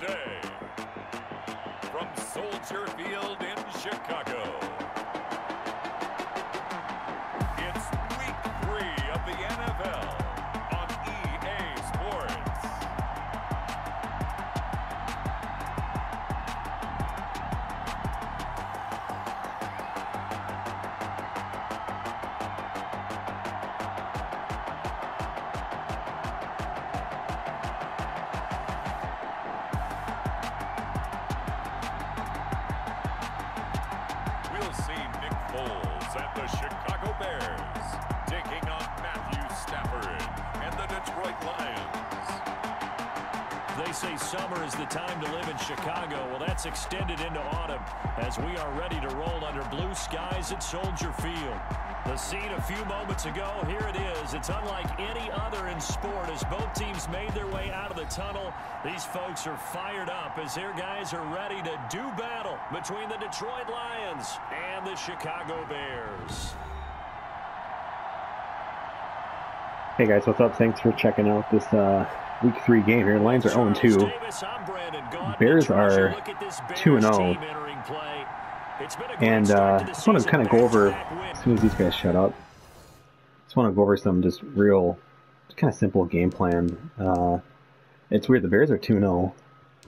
today, from Soldier Field in Chicago, it's Week 3 of the NFL on EA Sports. We'll see Nick Foles and the Chicago Bears taking on Matthew Stafford and the Detroit Lions. They say summer is the time to live in Chicago. Well, that's extended into autumn as we are ready to roll under blue skies at Soldier Field. The scene a few moments ago, here it is. It's unlike any other in sport as both teams made their way out of the tunnel. These folks are fired up as their guys are ready to do battle between the Detroit Lions and the Chicago Bears. Hey guys, what's up? Thanks for checking out this Week 3 game here. Lions are 0-2. Bears are 2-0. And I just want to kind of go over, as soon as these guys shut up, just want to go over some just real, kind of simple game plan. It's weird, the Bears are 2-0,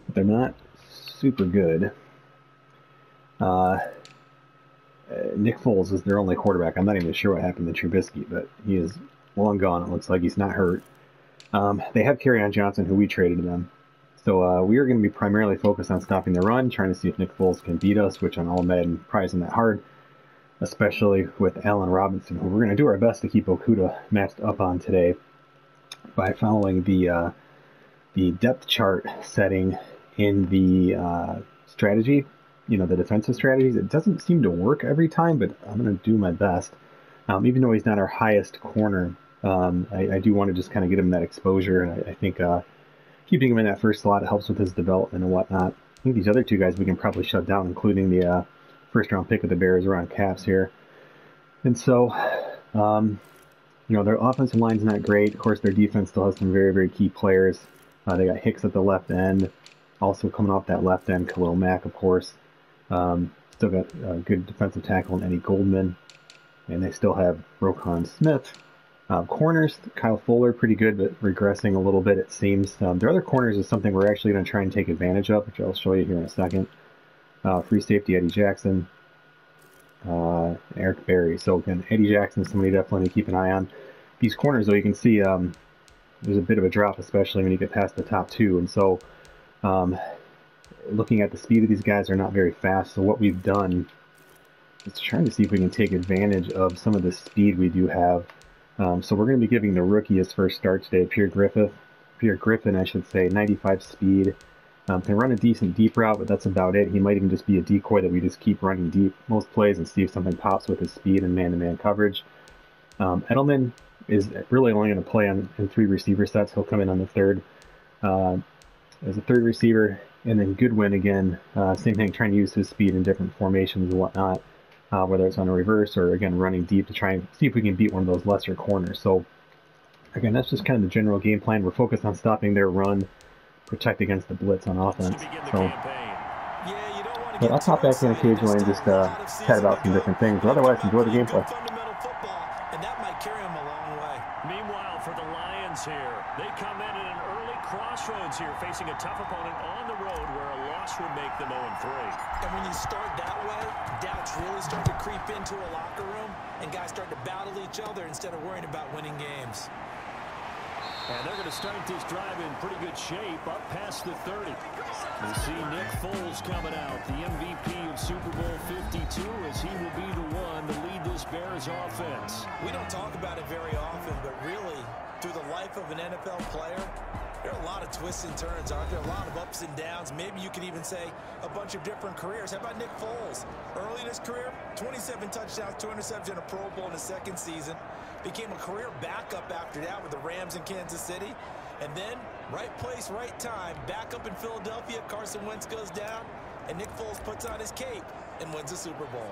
but they're not super good. Nick Foles is their only quarterback. I'm not even sure what happened to Trubisky, but he is long gone. It looks like he's not hurt. They have Kerryon Johnson, who we traded to them. So we are going to be primarily focused on stopping the run, trying to see if Nick Foles can beat us, which on All-Madden probably isn't that hard, especially with Allen Robinson, who we're going to do our best to keep Okudah matched up on today by following the depth chart setting in the strategy, the defensive strategies. It doesn't seem to work every time, but I'm going to do my best. Even though he's not our highest corner, I do want to just kind of get him that exposure, and I think keeping him in that first slot helps with his development and whatnot. I think these other two guys we can probably shut down, including the first-round pick of the Bears around caps here. And so, their offensive line's not great. Of course, their defense still has some very, very key players. They got Hicks at the left end. Also coming off that left end, Khalil Mack, of course. Still got a good defensive tackle in Eddie Goldman. And they still have Roquan Smith. Corners, Kyle Fuller, pretty good, but regressing a little bit, it seems. Their other corners is something we're actually going to try and take advantage of, which I'll show you here in a second. Free safety, Eddie Jackson, Eric Berry. So again, Eddie Jackson is somebody definitely to keep an eye on. These corners, though, you can see there's a bit of a drop, especially when you get past the top two. And so looking at the speed of these guys, are not very fast. So what we've done is trying to see if we can take advantage of some of the speed we do have. So we're going to be giving the rookie his first start today, Pierre Griffin, I should say, 95 speed. Can run a decent deep route, but that's about it. He might even just be a decoy that we just keep running deep most plays and see if something pops with his speed and man-to-man coverage. Edelman is really only going to play in 3 receiver sets. He'll come in on the third as a third receiver. And then Goodwin, again, same thing, trying to use his speed in different formations and whatnot. Whether it's on a reverse or, again, running deep to try and see if we can beat one of those lesser corners. So, again, that's just kind of the general game plan. We're focused on stopping their run, protect against the blitz on offense. So, but I'll pop back in occasionally and just chat about some different things. But otherwise, enjoy the gameplay. Meanwhile, for the Lions here, they come in at an early crossroads here, facing a tough opponent on the road where a loss would make them 0-3. And when you start that way, doubts really start to creep into a locker room, and guys start to battle each other instead of worrying about winning games. And they're going to start this drive in pretty good shape, up past the 30. We see Nick Foles coming out, the MVP of Super Bowl 52, as he will be the one to lead this Bears offense. We don't talk about it very often, but really, through the life of an NFL player, there are a lot of twists and turns, aren't there? A lot of ups and downs. Maybe you could even say a bunch of different careers. How about Nick Foles? Early in his career, 27 touchdowns, 2 interceptions, and a Pro Bowl in his second season. Became a career backup after that with the Rams in Kansas City. And then, right place, right time, back up in Philadelphia. Carson Wentz goes down, and Nick Foles puts on his cape and wins the Super Bowl.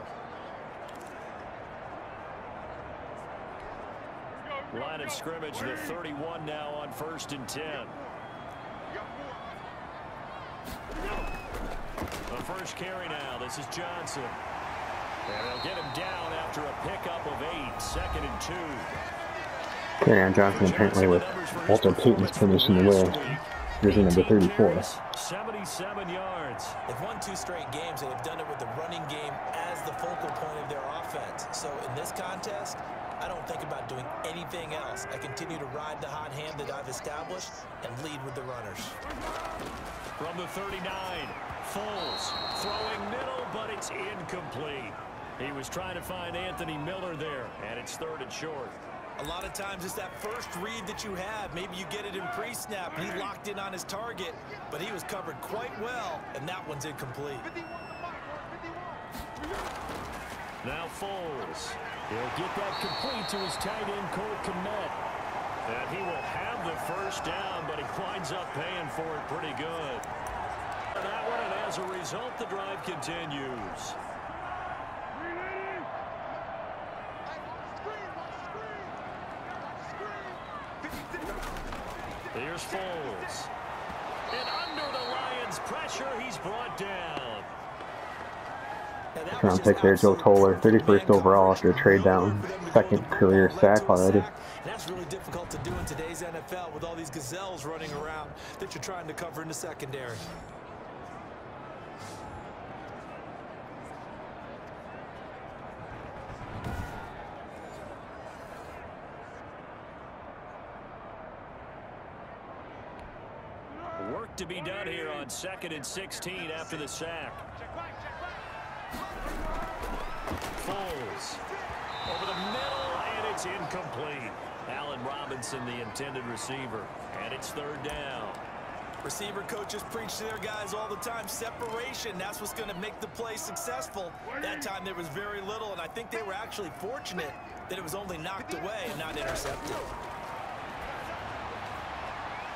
Line of scrimmage, the 31 now on 1st and 10. The first carry now. This is Johnson. And they'll get him down after a pickup of 8. 2nd and 2. Kerryon Johnson apparently with Walter Payton's finish in the way. Jersey number 34. 77 yards. They've won 2 straight games, and they've done it with the running game as the focal point of their offense. So in this contest, I don't think about doing anything else. I continue to ride the hot hand that I've established and lead with the runners. From the 39, Foles throwing middle, but it's incomplete. He was trying to find Anthony Miller there, and it's 3rd and short. A lot of times it's that first read that you have. Maybe you get it in pre-snap. He locked in on his target, but he was covered quite well, and that one's incomplete. Now Foles. He'll get that complete to his tight end, Cole Kmet. And he will have the first down, but he winds up paying for it pretty good. That one, and as a result, the drive continues. Here's Foles. And under the Lions' pressure, he's brought down. Round pick there, Joe Toller, 31st overall after a trade down. 2nd career sack already. That's really difficult to do in today's NFL with all these gazelles running around that you're trying to cover in the secondary. Work to be done here on 2nd and 16 after the sack. Foles over the middle, and it's incomplete. Allen Robinson, the intended receiver, and it's 3rd down. Receiver coaches preach to their guys all the time. Separation, that's what's going to make the play successful. That time there was very little, and I think they were actually fortunate that it was only knocked away and not intercepted.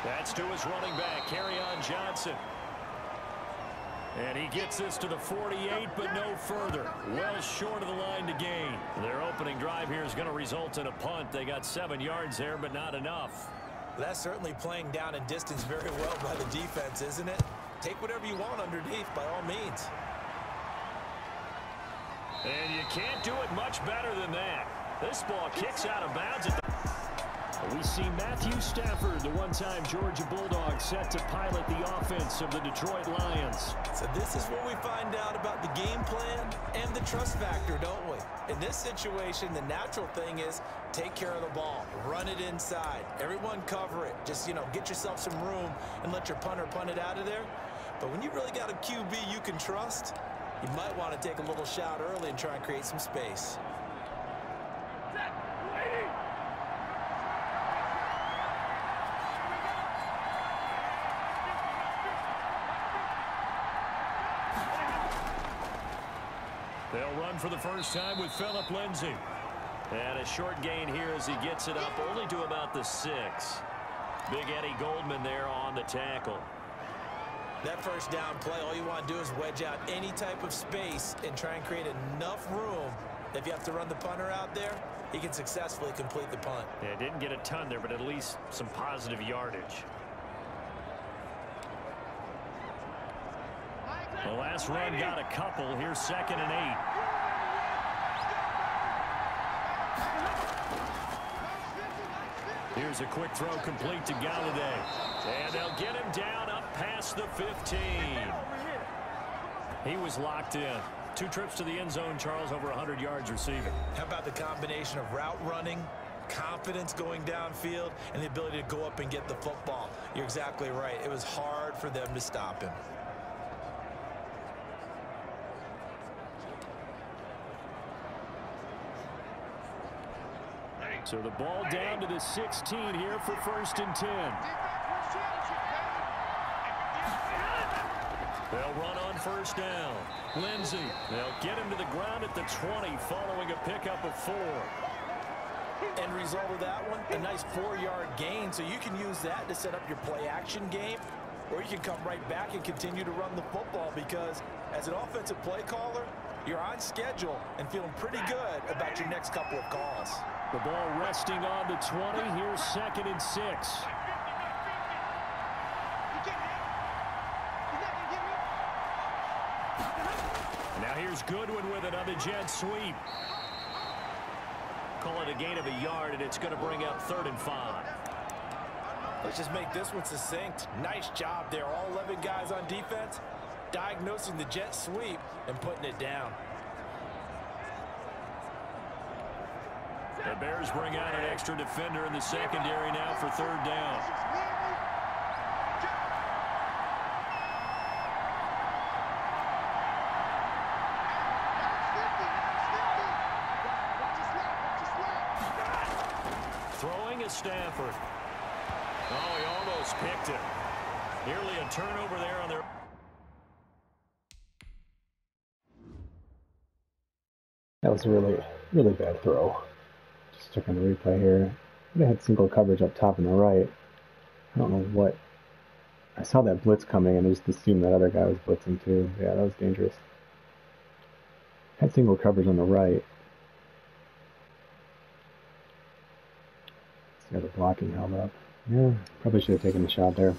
That's to his running back, Kerryon Johnson. And he gets this to the 48, but no further. Well short of the line to gain. Their opening drive here is going to result in a punt. They got 7 yards there, but not enough. That's certainly playing down in distance very well by the defense, isn't it? Take whatever you want underneath, by all means. And you can't do it much better than that. This ball kicks out of bounds at the... We see Matthew Stafford, the one-time Georgia Bulldog, set to pilot the offense of the Detroit Lions. So this is what we find out about the game plan and the trust factor, don't we? In this situation, the natural thing is take care of the ball, run it inside, everyone cover it. Just, get yourself some room and let your punter punt it out of there. But when you really got a QB you can trust, you might want to take a little shot early and try and create some space. They'll run for the first time with Phillip Lindsay. And a short gain here as he gets it up only to about the 6. Big Eddie Goldman there on the tackle. That first down play, all you want to do is wedge out any type of space and try and create enough room that if you have to run the punter out there, he can successfully complete the punt. Yeah, didn't get a ton there, but at least some positive yardage. The last run got a couple. Here's 2nd and 8. Here's a quick throw complete to Galladay. And they'll get him down up past the 15. He was locked in. 2 trips to the end zone, Charles, over 100 yards receiving. How about the combination of route running, confidence going downfield, and the ability to go up and get the football? You're exactly right. It was hard for them to stop him. So the ball down to the 16 here for 1st and 10. They'll run on 1st down. Lindsay, they'll get him to the ground at the 20 following a pickup of 4. End result of that one, a nice 4-yard gain, so you can use that to set up your play-action game, or you can come right back and continue to run the football because as an offensive play caller, you're on schedule and feeling pretty good about your next couple of calls. The ball resting on the 20. Here's 2nd and 6. here's Goodwin with it on the jet sweep. Call it a gain of a yard, and it's going to bring up 3rd and 5. Let's just make this one succinct. Nice job there. All 11 guys on defense, diagnosing the jet sweep and putting it down. The Bears bring out an extra defender in the secondary now for 3rd down. Throwing is Stafford. Oh, he almost picked it. Nearly a turnover there on their... That was a really bad throw. Just checking the replay here. They had single coverage up top on the right. I don't know what. I saw that blitz coming and I just assumed that other guy was blitzing too. Yeah, that was dangerous. Had single coverage on the right. Got the blocking held up. Yeah, probably should have taken the shot there.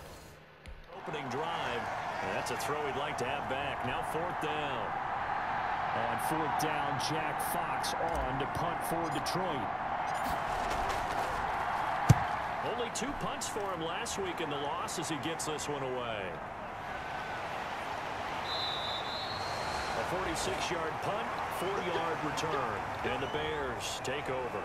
Opening drive. That's a throw he'd like to have back. Now 4th down. On 4th down, Jack Fox on to punt for Detroit. Only 2 punts for him last week in the loss as he gets this one away. A 46-yard punt, 40-yard return. And the Bears take over.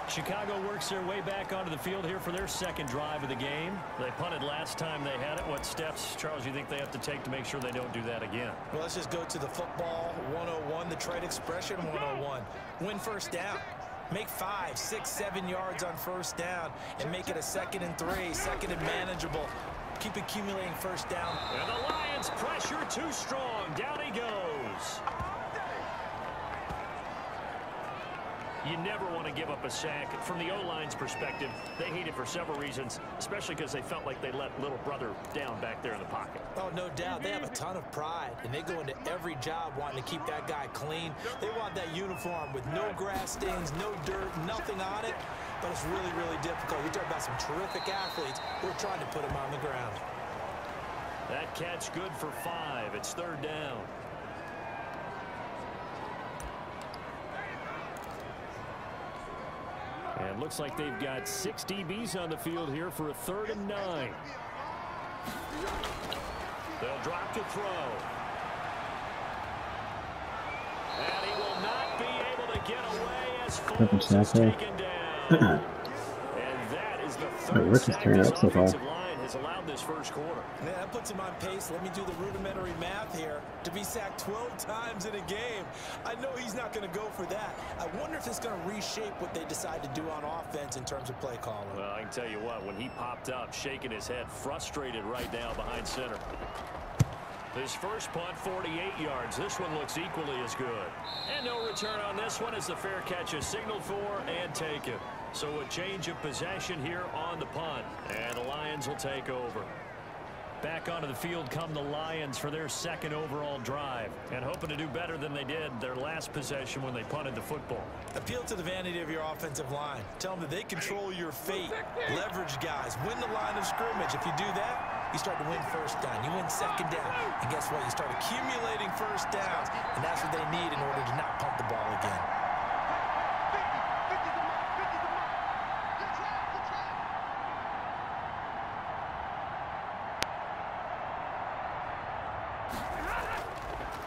Chicago works their way back onto the field here for their 2nd drive of the game. They punted last time they had it. What steps, Charles, you think they have to take to make sure they don't do that again? Well, let's just go to the football 101, the trade expression 101. Win 1st down. Make 5, 6, 7 yards on 1st down and make it a 2nd and 3, 2nd and manageable. Keep accumulating 1st down. And the Lions pressure too strong. Down he goes. You never want to give up a sack. From the O-line's perspective, they hate it for several reasons, especially because they felt like they let little brother down back there in the pocket. Oh, no doubt. They have a ton of pride, and they go into every job wanting to keep that guy clean. They want that uniform with no grass stains, no dirt, nothing on it. But it's really, really difficult. You're talking about some terrific athletes who are trying to put him on the ground. That catch good for 5. It's 3rd down. And looks like they've got 6 DBs on the field here for a 3rd and 9. They'll drop to throw. And he will not be able to get away as Foles is taken down. And that is the 3rd sack this offensive line has allowed this 1st quarter. Man, that puts him on pace. Let me do the rudimentary math here. To be sacked 12 times in a game, I know he's not going to go for that. I wonder if it's going to reshape what they decide to do on offense in terms of play calling. Well, I can tell you what, when he popped up, shaking his head, frustrated right now behind center. His first punt, 48 yards. This one looks equally as good. And no return on this one as the fair catch is signaled for and taken. So a change of possession here on the punt. And the Lions will take over. Back onto the field come the Lions for their 2nd overall drive. And hoping to do better than they did their last possession when they punted the football. Appeal to the vanity of your offensive line. Tell them that they control your fate. Leverage guys. Win the line of scrimmage. If you do that, you start to win 1st down. You win 2nd down. And guess what? You start accumulating 1st downs. And that's what they need in order to not punt the ball again.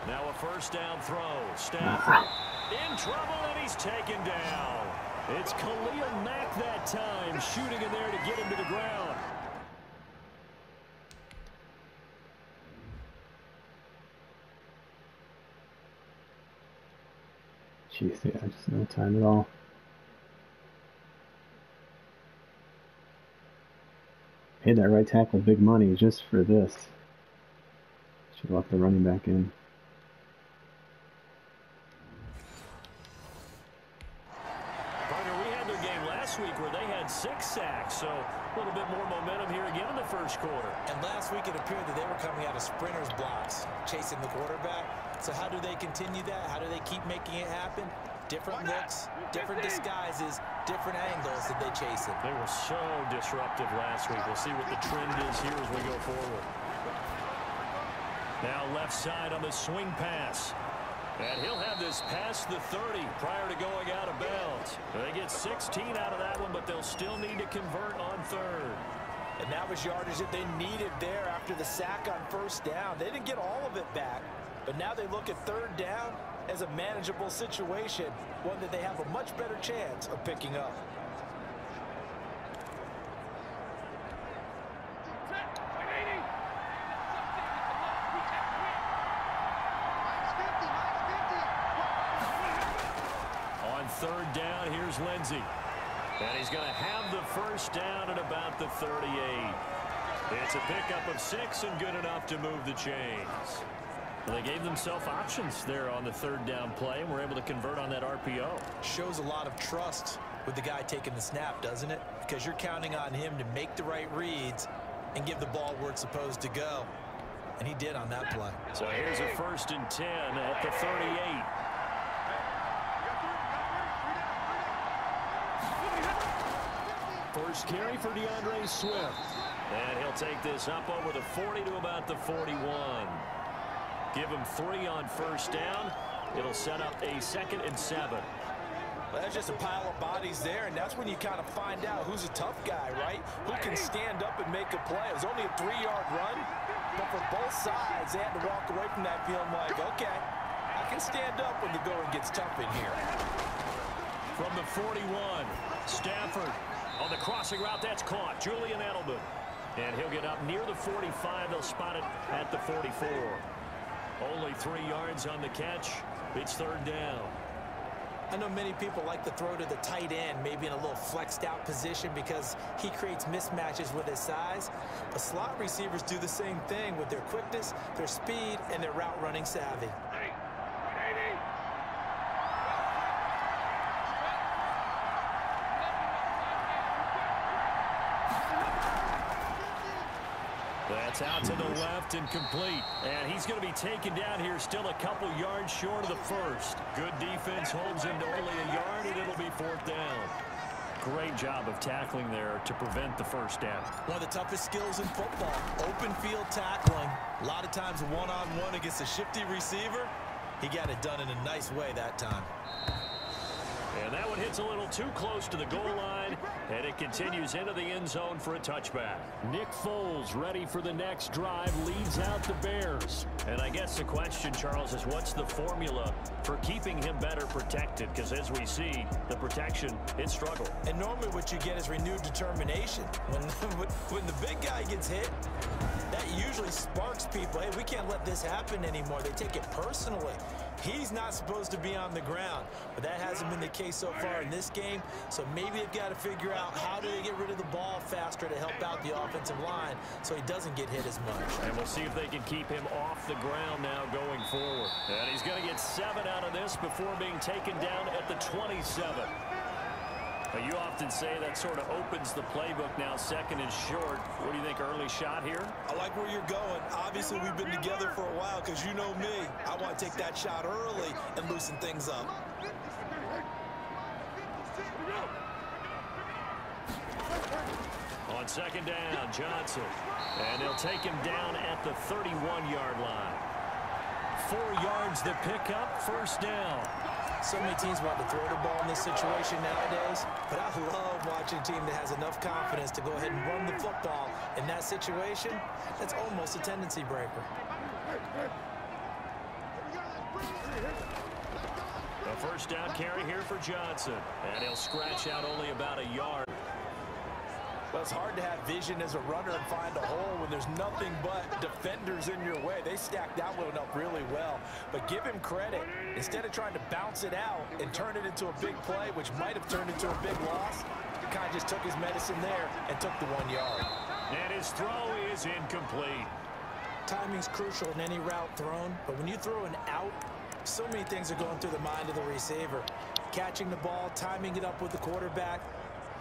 Now a 1st down throw. Stafford in trouble, and he's taken down. It's Khalil Mack that time, shooting in there to get him to the ground. Jeez, yeah, just no time at all. Paid that right tackle big money just for this. Should have left the running back in. Week where they had 6 sacks, so a little bit more momentum here again in the 1st quarter. And last week it appeared that they were coming out of sprinters blocks, chasing the quarterback. So how do they continue that? How do they keep making it happen? Different looks, different disguises, different angles that they chase it. They were so disruptive last week. We'll see what the trend is here as we go forward. Now left side on the swing pass. And he'll have this past the 30 prior to going out of bounds. They get 16 out of that one, but they'll still need to convert on third. And that was yardage that they needed there after the sack on first down. They didn't get all of it back, but now they look at third down as a manageable situation, one that they have a much better chance of picking up. On third down, here's Lindsey. And he's going to have the first down at about the 38. It's a pickup of 6 and good enough to move the chains. Well, they gave themselves options there on the third down play and were able to convert on that RPO. Shows a lot of trust with the guy taking the snap, doesn't it? Because you're counting on him to make the right reads and give the ball where it's supposed to go. And he did on that play. So here's a 1st and 10 at the 38. First carry for DeAndre Swift. And he'll take this up over the 40 to about the 41. Give him 3 on first down. It'll set up a 2nd and 7. Well, that's just a pile of bodies there, and that's when you kind of find out who's a tough guy, right? Who can stand up and make a play. It was only a 3-yard run, but for both sides, they had to walk away from that feeling like, okay, I can stand up when the going gets tough in here. From the 41, Stafford on the crossing route. That's caught. Julian Edelman. And he'll get up near the 45. They'll spot it at the 44. Only 3 yards on the catch. It's third down. I know many people like to throw to the tight end, maybe in a little flexed out position because he creates mismatches with his size. But slot receivers do the same thing with their quickness, their speed, and their route running savvy. That's out to the left and complete. And he's going to be taken down here still a couple yards short of the first. Good defense holds him to only a yard, and it'll be 4th down. Great job of tackling there to prevent the first down. One of the toughest skills in football, open field tackling. A lot of times one-on-one against a shifty receiver. He got it done in a nice way that time. And that one hits a little too close to the goal line, and it continues into the end zone for a touchback. Nick Foles ready for the next drive, leads out the Bears. And I guess the question, Charles, is what's the formula for keeping him better protected? Because as we see, the protection, it struggled. And normally what you get is renewed determination. When the big guy gets hit, that usually sparks people. Hey, we can't let this happen anymore. They take it personally. He's not supposed to be on the ground, but that hasn't been the case so far in this game. So maybe they've got to figure out how do they get rid of the ball faster to help out the offensive line so he doesn't get hit as much. And we'll see if they can keep him off the ground now going forward. And he's going to get 7 out of this before being taken down at the 27. But you often say that sort of opens the playbook now, 2nd and short. What do you think, early shot here? I like where you're going. Obviously, we've been together for a while because you know me. I want to take that shot early and loosen things up. On 2nd down, Johnson. And they'll take him down at the 31-yard line. 4 yards the pickup, 1st down. So many teams want to throw the ball in this situation nowadays, but I love watching a team that has enough confidence to go ahead and run the football in that situation. That's almost a tendency breaker. A 1st down carry here for Johnson, and he'll scratch out only about a yard. Well, it's hard to have vision as a runner and find a hole when there's nothing but defenders in your way. They stacked that one up really well. But give him credit. Instead of trying to bounce it out and turn it into a big play, which might have turned into a big loss, he kind of just took his medicine there and took the 1 yard. And his throw is incomplete. Timing's crucial in any route thrown, but when you throw an out, so many things are going through the mind of the receiver. Catching the ball, timing it up with the quarterback.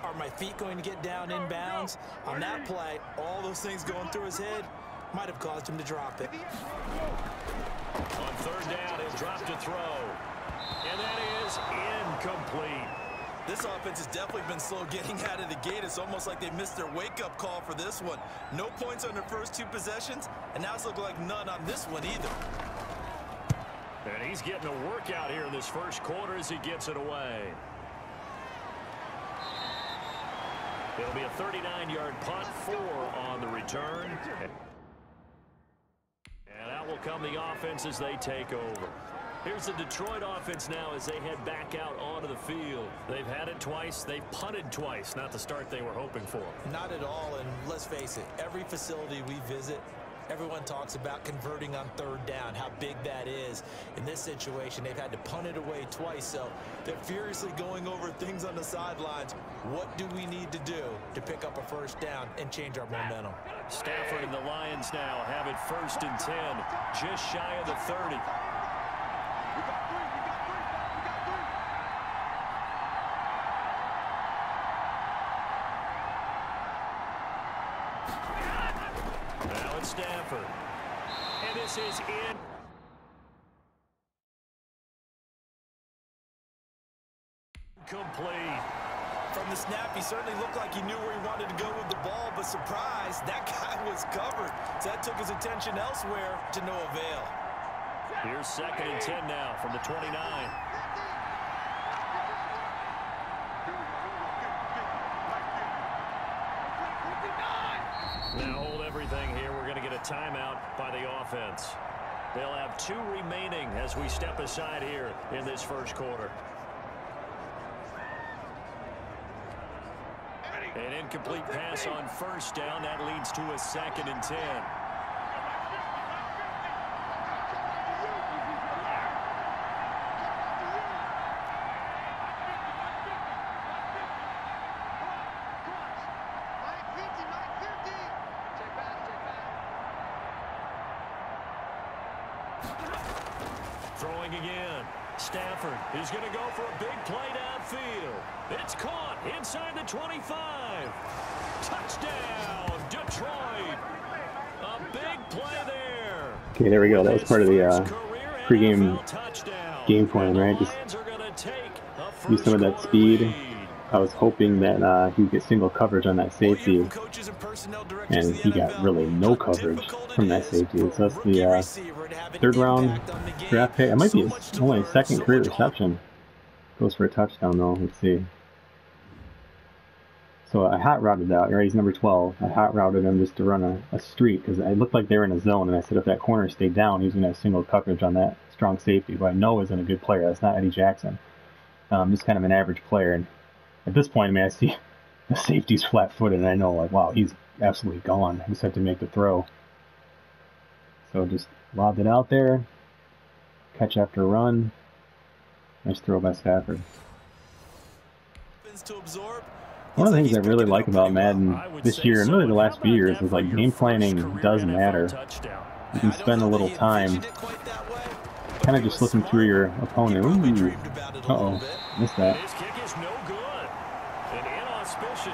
Are my feet going to get down in bounds? On that play, all those things going through his head might have caused him to drop it. On 3rd down, he'll drop to throw. And that is incomplete. This offense has definitely been slow getting out of the gate. It's almost like they missed their wake-up call for this one. No points on their first 2 possessions, and now it's looking like none on this one either. And he's getting a workout here in this first quarter as he gets it away. It'll be a 39-yard punt, 4 on the return. And out will come the offense as they take over. Here's the Detroit offense now as they head back out onto the field. They've had it twice. They've punted twice. Not the start they were hoping for. Not at all, and let's face it, every facility we visit, everyone talks about converting on third down, how big that is. In this situation, they've had to punt it away twice, so they're furiously going over things on the sidelines. What do we need to do to pick up a first down and change our momentum? Stafford and the Lions now have it 1st and 10, just shy of the 30. Now it's Stafford. And this is in. Complete. From the snap, he certainly looked like he knew where he wanted to go with the ball, but surprise, that guy was covered. So that took his attention elsewhere to no avail. Here's 2nd and 10 now from the 29. Now hold everything here. We're going to get a timeout by the offense. They'll have 2 remaining as we step aside here in this first quarter. An incomplete pass on 1st down. That leads to a 2nd and 10. Throwing again. Stafford is going to go for a big play downfield. It's caught inside the 25. Touchdown, Detroit. A big play there. Okay, there we go. That was part of the pregame game plan, right? Just use some of that speed. I was hoping that he'd get single coverage on that safety, and he got really no coverage from that safety. So that's the 3rd round draft pick. It might be only his 2nd career reception. Goes for a touchdown though. Let's see. So I hot routed that. Right, he's number 12. I hot routed him just to run a streak because it looked like they were in a zone, and I said if that corner stayed down, he was going to have single coverage on that strong safety, who I know isn't a good player. That's not Eddie Jackson. Just kind of an average player. And at this point, I mean, I see the safety's flat-footed, and I know, like, wow, he's absolutely gone. I just have to make the throw. So just lobbed it out there. Catch after run. Nice throw by Stafford. One of the things I really like about Madden this year, and really the last few years, is like game planning does matter. You can spend a little time kind of just looking through your opponent. Ooh. Uh-oh, missed that.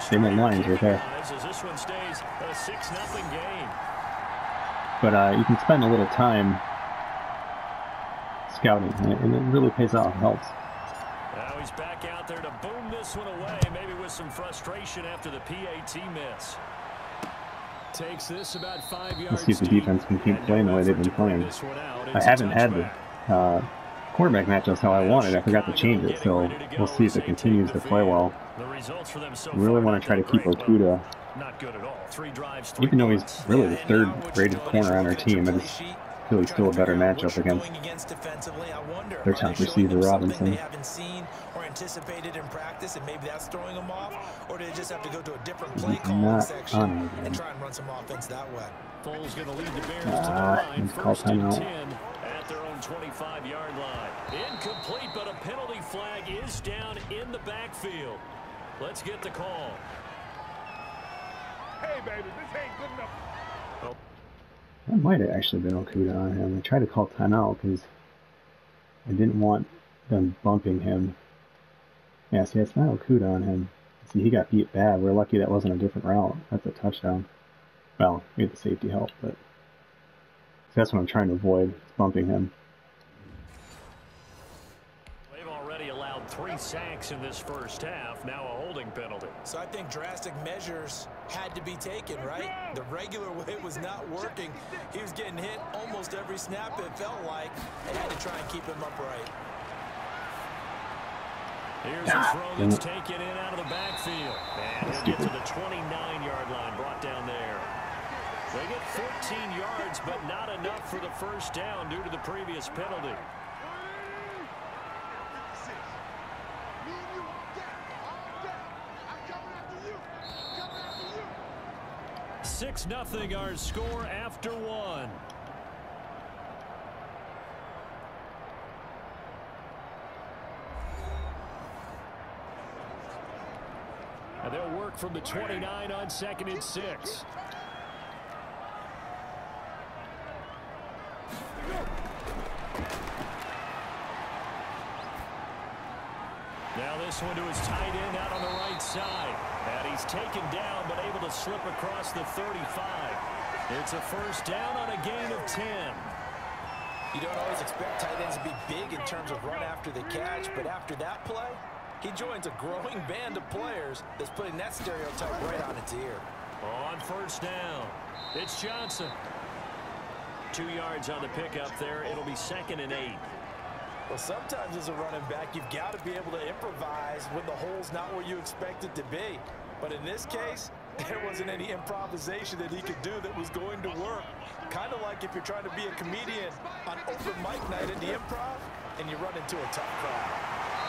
They went Lions right there. But you can spend a little time scouting, and it really pays off. It helps. Now he's back out there to boom this one away, maybe with some frustration after the PAT miss. Takes this about 5 yards. Let's see if the defense can keep playing the way they've been playing. I haven't had the quarterback matchups how I wanted. I forgot to change it, so we'll see if it continues to play well. We really want to try to keep Okuda, even though he's really the 3rd rated corner on our team. I just feel he's still a better matchup against their top receiver, Robinson. Anticipated in practice, and maybe that's throwing them off, or do they just have to go to a different play calling section and try and run some offense that way? Foles going to lead the Bears to the line, 1st and 10 at their own 25-yard line. Incomplete, but a penalty flag is down in the backfield. Let's get the call. Hey, baby, this ain't good enough. That might have actually been Okuda on him. I tried to call timeout because I didn't want them bumping him. Yeah, see, it's not Okuda on him. See, he got beat bad. We're lucky that wasn't a different route. That's a touchdown. Well, we had the safety help, but that's what I'm trying to avoid, is bumping him. They've already allowed 3 sacks in this first half, now a holding penalty. So I think drastic measures had to be taken, right? The regular way was not working. He was getting hit almost every snap, it felt like. They had to try and keep him upright. Here's a throw that's taken in out of the backfield. And he'll get to the 29-yard line, brought down there. They get 14 yards, but not enough for the first down due to the previous penalty. 6-0 our score after 1. And they'll work from the 29 on 2nd and 6. Now this one to his tight end out on the right side. And he's taken down but able to slip across the 35. It's a first down on a gain of 10. You don't always expect tight ends to be big in terms of run after the catch, but after that play, he joins a growing band of players that's putting that stereotype right on its ear. On first down, it's Johnson. 2 yards on the pickup there. It'll be 2nd and 8. Well, sometimes as a running back, you've got to be able to improvise when the hole's not where you expect it to be. But in this case, there wasn't any improvisation that he could do that was going to work. Kind of like if you're trying to be a comedian on open mic night at the Improv and you run into a tough crowd.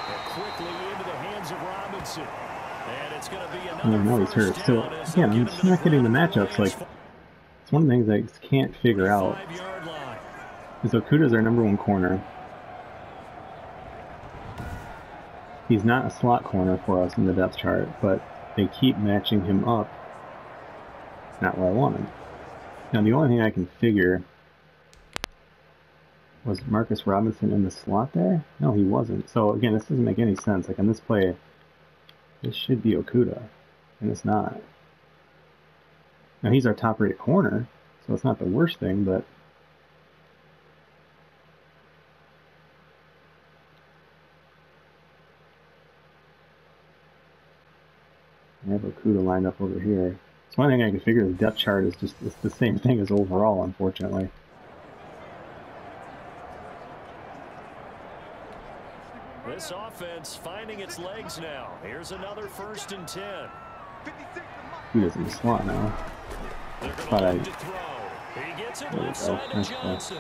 And quickly into the hands of Robinson. And it's going to be another no, he's hurt. So, again, I'm just not getting the matchups. Like, it's one of the things I just can't figure out. Is Okuda's our #1 corner. He's not a slot corner for us in the depth chart, but they keep matching him up. It's not what I wanted. Now, the only thing I can figure was Marcus Robinson in the slot there? No, he wasn't. So, again, this doesn't make any sense. Like, on this play, this should be Okuda, and it's not. Now, he's our top-rated corner, so it's not the worst thing, but I have Okuda lined up over here. So one thing I can figure the depth chart is just it's the same thing as overall, unfortunately. This offense finding its legs now. Here's another 1st and 10. Okuda's in the slot now. Thought I... He gets it left side to Johnson.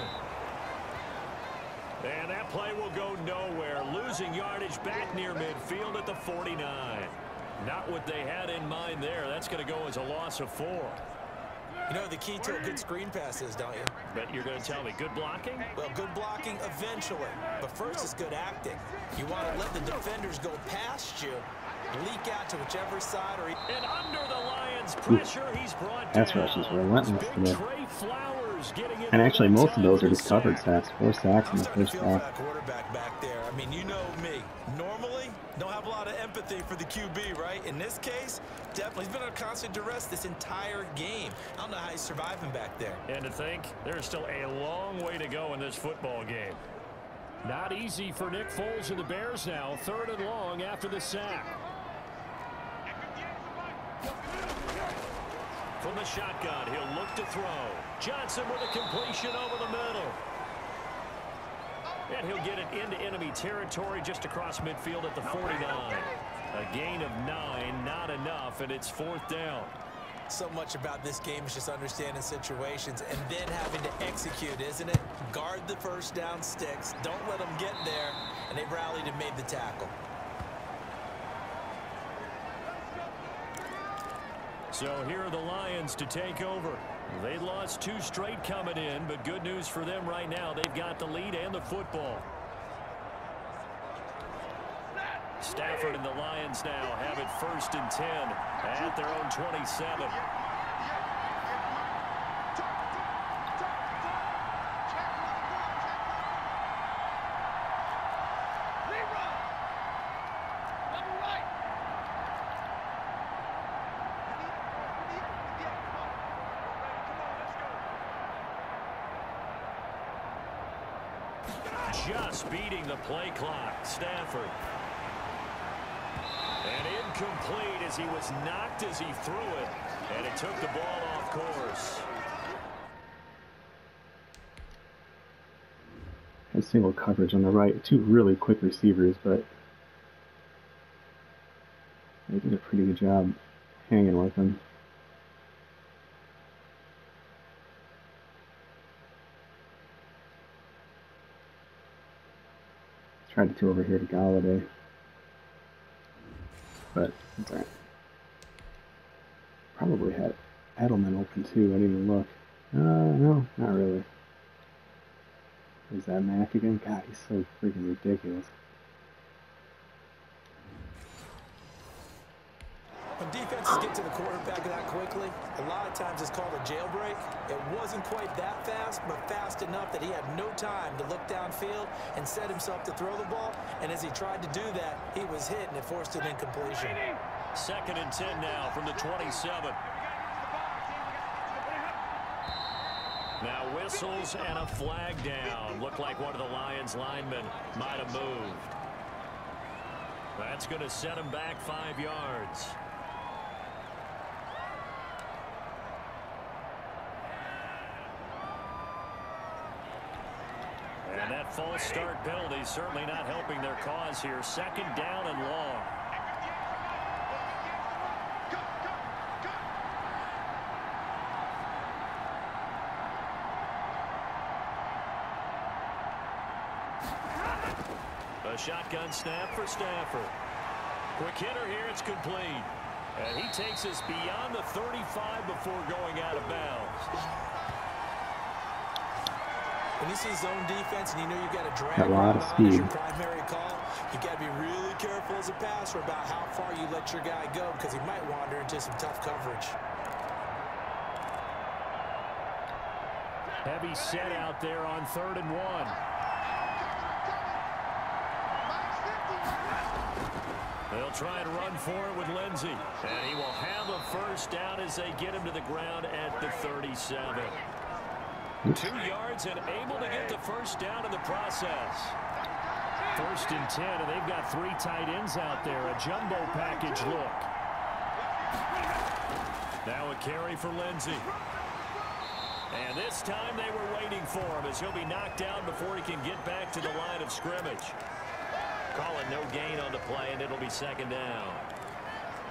And that play will go nowhere. Losing yardage back near midfield at the 49. Not what they had in mind there. That's going to go as a loss of 4. You know the key to a good screen pass is, don't you? But you're going to tell me good blocking? Well, good blocking eventually. But first is good acting. You want to let the defenders go past you, leak out to whichever side or... And under the Lions' pressure, he's brought down. That's rush is relentless today. Getting and actually, most of those are just covered sacks. 4 sacks in the first half. Quarterback back there. I mean, you know me. Normally, don't have a lot of empathy for the QB, right? In this case, definitely. He's been under constant duress this entire game. I don't know how he's surviving back there. And to think, there's still a long way to go in this football game. Not easy for Nick Foles and the Bears now. 3rd and long after the sack. From the shotgun, he'll look to throw. Johnson with a completion over the middle. And he'll get it into enemy territory just across midfield at the 49. A gain of 9, not enough, and it's 4th down. So much about this game is just understanding situations and then having to execute, isn't it? Guard the first down sticks. Don't let them get there. And they've rallied and made the tackle. So here are the Lions to take over. They lost 2 straight coming in, but good news for them right now. They've got the lead and the football. Stafford and the Lions now have it 1st and 10 at their own 27. Just beating the play clock. Stafford. incomplete as he was knocked as he threw it, and it took the ball off course. And single coverage on the right. Two really quick receivers, but they did a pretty good job hanging with him. Tried to throw over here to Galladay, but okay. Probably had Edelman open too. I didn't even look. No, not really. Is that Mac again? God, he's so freaking ridiculous. When defenses get to the quarterback that quickly, a lot of times it's called a jailbreak. It wasn't quite that fast, but fast enough that he had no time to look downfield and set himself to throw the ball. And as he tried to do that, he was hit and it forced an incompletion. 2nd and 10 now from the 27. Now whistles and a flag down. Looked like one of the Lions linemen might have moved. That's going to set him back 5 yards. And that false start penalty certainly not helping their cause here. 2nd down and long. A shotgun snap for Stafford. Quick hitter here, it's complete. And he takes us beyond the 35 before going out of bounds. When you see zone defense and you know you've got a drag a lot of speed. as your primary call, you got to be really careful as a passer about how far you let your guy go because he might wander into some tough coverage. Heavy set out there on 3rd and 1. They'll try and run for it with Lindsey. And he will have a first down as they get him to the ground at the 37. 2 yards and able to get the first down in the process. 1st and 10, and they've got 3 tight ends out there. A jumbo package look. Now a carry for Lindsey. And this time they were waiting for him as he'll be knocked down before he can get back to the line of scrimmage. Calling no gain on the play, and it'll be 2nd down.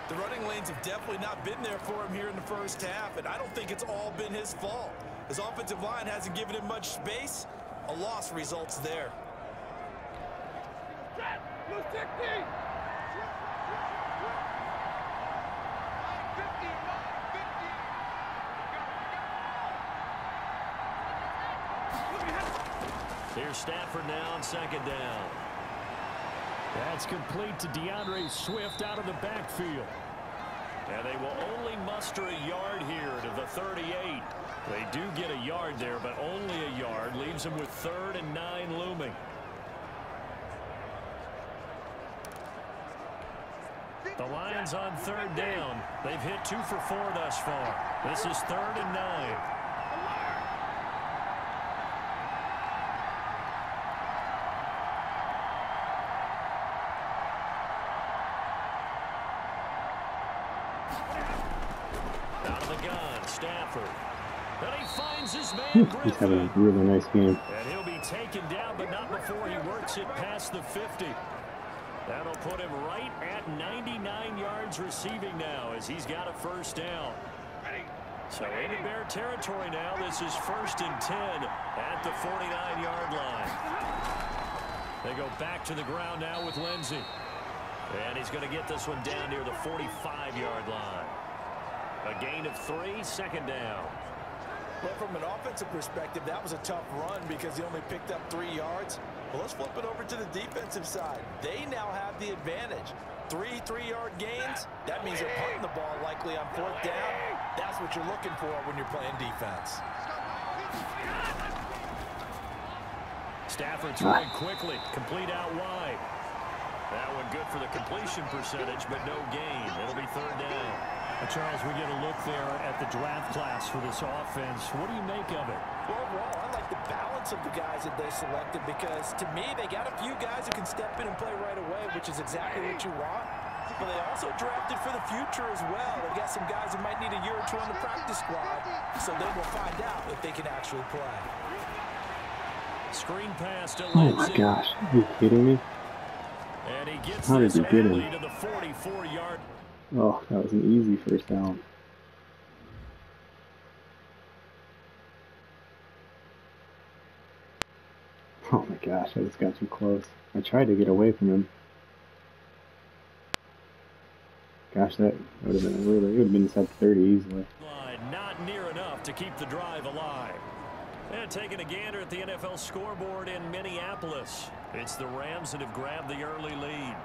The running lanes have definitely not been there for him here in the first half, and I don't think it's all been his fault. His offensive line hasn't given him much space. A loss results there. Here's Stafford now on 2nd down. That's complete to DeAndre Swift out of the backfield. And they will only muster a yard here to the 38. They do get a yard there, but only a yard. Leaves them with 3rd and 9 looming. The Lions on 3rd down. They've hit 2 for 4 thus far. This is 3rd and 9. Out of the gun, Stafford. And he finds his man, Griffin. He's having a really nice game. And he'll be taken down, but not before he works it past the 50. That'll put him right at 99 yards receiving now as he's got a first down. So into Bear territory now. This is 1st and 10 at the 49-yard line. They go back to the ground now with Lindsey. And he's going to get this one down near the 45-yard line. A gain of 3, 2nd down. Well, from an offensive perspective, that was a tough run because he only picked up 3 yards. Well, let's flip it over to the defensive side. They now have the advantage. 3 3-yard gains. That means they're punting the ball likely on 4th down. That's what you're looking for when you're playing defense. Stafford throwing quickly. Complete out wide. That one good for the completion percentage, but no gain. It'll be 3rd down. Charles, we get a look there at the draft class for this offense. What do you make of it? Well, overall, I like the balance of the guys that they selected because, to me, they got a few guys who can step in and play right away, which is exactly what you want. But they also drafted for the future as well. They got some guys who might need a year or two on the practice squad, so they will find out if they can actually play. Screen pass to Oh my gosh, are you kidding me? And he gets How did this you get him? to the 44-yard. Oh, that was an easy first down. Oh my gosh, I just got too close. I tried to get away from him. Gosh, that would have been really, it would have been sub 30 easily. Not near enough to keep the drive alive. And taking a gander at the NFL scoreboard in Minneapolis. It's the Rams that have grabbed the early lead.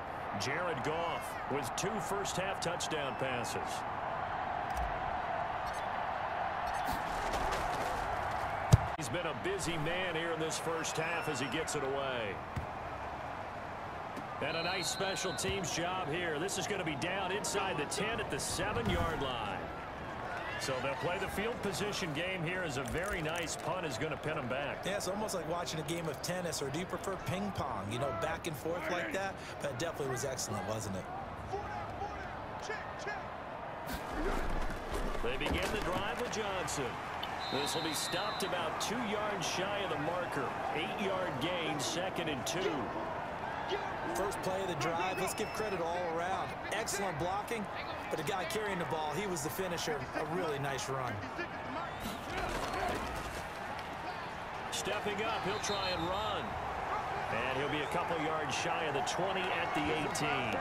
Jared Goff with 2 first-half touchdown passes. He's been a busy man here in this first half as he gets it away. And a nice special teams job here. This is going to be down inside the 10 at the 7-yard line. So they'll play the field position game here as a very nice punt is going to pin them back. Yeah, it's almost like watching a game of tennis, or do you prefer ping pong? You know, back and forth like that? That definitely was excellent, wasn't it? They begin the drive with Johnson. This will be stopped about 2 yards shy of the marker. 8-yard gain, 2nd and 2. First play of the drive, let's give credit all around. Excellent blocking, but the guy carrying the ball, he was the finisher. A really nice run. Stepping up, he'll try and run. And he'll be a couple yards shy of the 20 at the 18.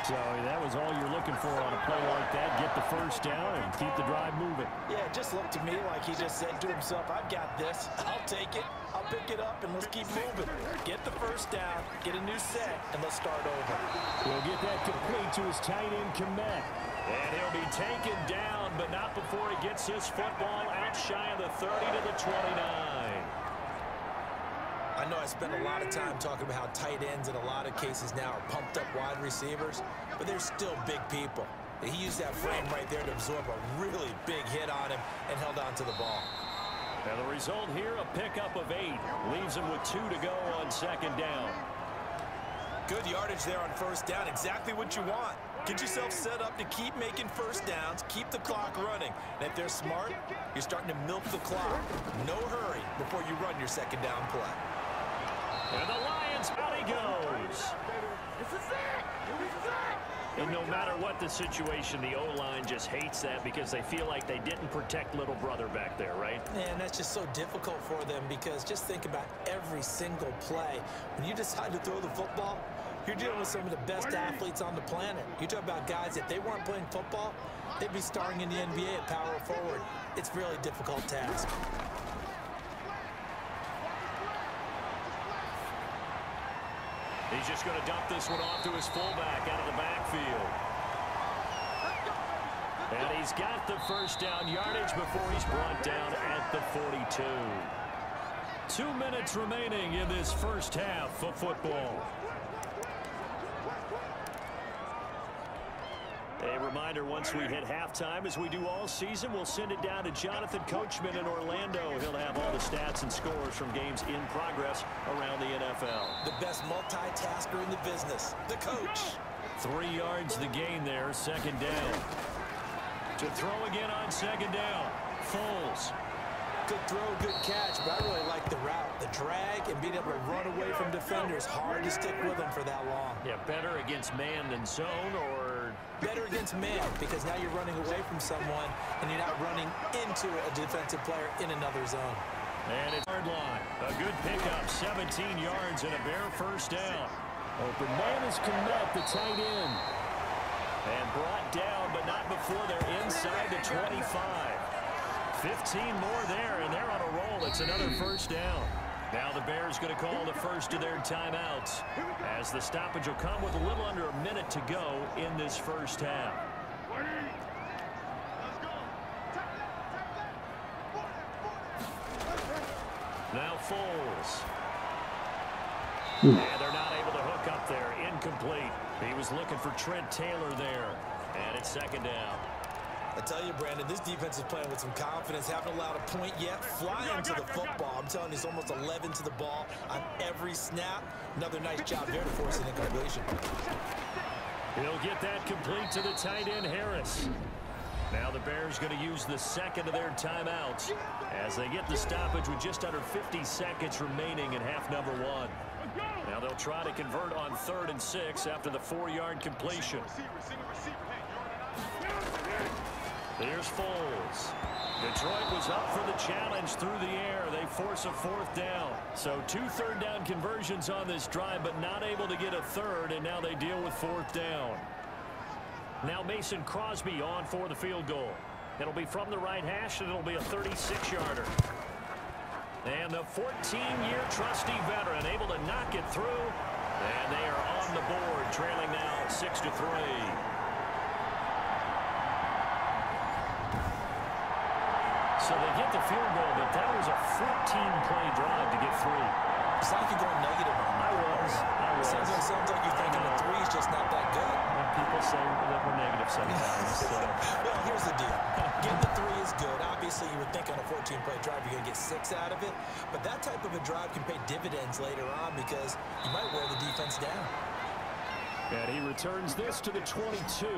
So that was all you're looking for on a play like that. Get the first down and keep the drive moving. Yeah, it just looked to me like he just said to himself, I've got this. I'll take it. I'll pick it up, and let's keep moving. Get the first down, get a new set, and let's start over. He'll get that complete to his tight end, Komet. And he'll be taken down, but not before he gets his football out shy of the 30 to the 29. I know I spent a lot of time talking about how tight ends in a lot of cases now are pumped up wide receivers, but they're still big people. He used that frame right there to absorb a really big hit on him and held on to the ball. And the result here, a pickup of 8. Leaves him with 2 to go on 2nd down. Good yardage there on first down. Exactly what you want. Get yourself set up to keep making first downs, keep the clock running. And if they're smart, you're starting to milk the clock. No hurry before you run your 2nd down play. And the Lions, out he goes. And no matter what the situation, the O-line just hates that because they feel like they didn't protect little brother back there, right? And that's just so difficult for them because just think about every single play. When you decide to throw the football, you're dealing with some of the best athletes on the planet. You talk about guys, if they weren't playing football, they'd be starring in the NBA at power forward. It's a really difficult task. He's just going to dump this one off to his fullback out of the backfield. And he's got the first down yardage before he's brought down at the 42. 2 minutes remaining in this first half of football. A reminder, once we hit halftime, as we do all season, we'll send it down to Jonathan Coachman in Orlando. He'll have all the stats and scores from games in progress around the NFL. The best multitasker in the business, the coach. 3 yards the gain there, 2nd down. To throw again on 2nd down, Foles. Good throw, good catch, but I really like the route. The drag and being able to run away from defenders. Hard to stick with them for that long. Yeah, better against man than zone, or better against man, because now you're running away from someone and you're not running into a defensive player in another zone. And it's hard line. A good pickup, 17 yards and a bare first down. Open man is Komet, the tight end. And brought down, but not before they're inside the 25. 15 more there, and they're on a roll. It's another first down. Now the Bears going to call the first of their timeouts, as the stoppage will come with a little under a minute to go in this first half. Now Foles. And they're not able to hook up there. Incomplete. He was looking for Trent Taylor there. And it's 2nd down. I tell you, Brandon, this defense is playing with some confidence. Haven't allowed a point yet. Flying to the football. I'm telling you, it's almost 11 to the ball on every snap. Another nice job there to force an incompletion. He'll get that complete to the tight end, Harris. Now the Bears going to use the second of their timeouts as they get the stoppage with just under 50 seconds remaining in half number one. Now they'll try to convert on 3rd and 6 after the 4-yard completion. Here's Foles. Detroit was up for the challenge through the air. They force a 4th down. So 2 3rd down conversions on this drive, but not able to get a 3rd, and now they deal with 4th down. Now Mason Crosby on for the field goal. It'll be from the right hash, and it'll be a 36-yarder. And the 14-year trusty veteran able to knock it through, and they are on the board, trailing now 6-3. So they get the field goal, but that was a 14-play drive to get 3. It's like you're going negative on that. I was. Sounds like you're thinking the 3 is just not that good. Well, people say that we're negative sometimes. So. Well, here's the deal. Getting the 3 is good. Obviously, you would think on a 14-play drive you're going to get 6 out of it. But that type of a drive can pay dividends later on because you might wear the defense down. And he returns this to the 22.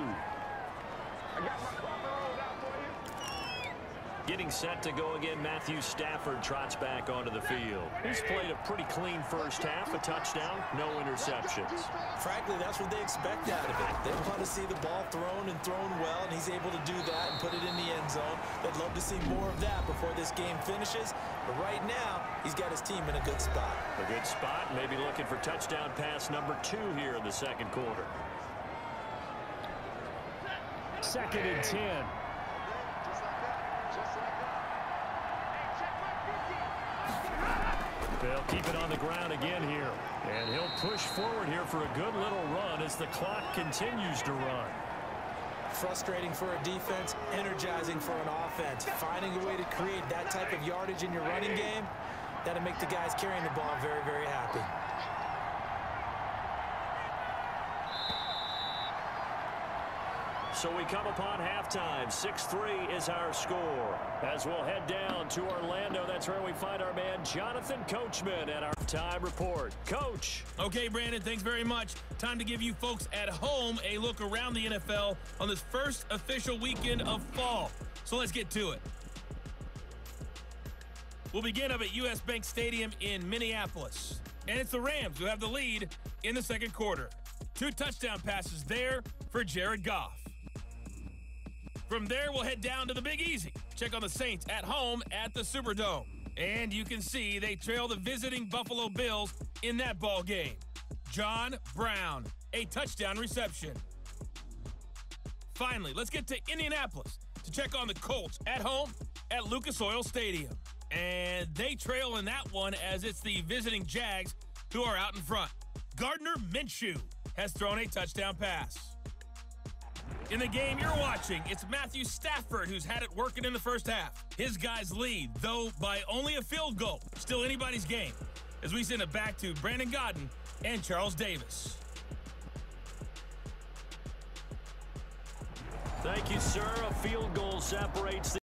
Getting set to go again, Matthew Stafford trots back onto the field. He's played a pretty clean first half, a touchdown, no interceptions. Frankly, that's what they expect out of it. They want to see the ball thrown and thrown well, and he's able to do that and put it in the end zone. They'd love to see more of that before this game finishes. But right now, he's got his team in a good spot. A good spot, maybe looking for touchdown pass number 2 here in the second quarter. 2nd and 10. They'll keep it on the ground again here. And he'll push forward here for a good little run as the clock continues to run. Frustrating for a defense, energizing for an offense. Finding a way to create that type of yardage in your running game, that'll make the guys carrying the ball very, very happy. So we come upon halftime. 6-3 is our score. As we'll head down to Orlando, that's where we find our man Jonathan Coachman at our time report. Coach. Okay, Brandon, thanks very much. Time to give you folks at home a look around the NFL on this first official weekend of fall. So let's get to it. We'll begin up at US Bank Stadium in Minneapolis. And it's the Rams who have the lead in the second quarter. 2 touchdown passes there for Jared Goff. From there, we'll head down to the Big Easy. Check on the Saints at home at the Superdome. And you can see they trail the visiting Buffalo Bills in that ball game. John Brown, a touchdown reception. Finally, let's get to Indianapolis to check on the Colts at home at Lucas Oil Stadium. And they trail in that one as it's the visiting Jags who are out in front. Gardner Minshew has thrown a touchdown pass. In the game you're watching, it's Matthew Stafford who's had it working in the first half. His guys lead, though by only a field goal. Still anybody's game, as we send it back to Brandon Godden and Charles Davis. Thank you, sir. A field goal separates the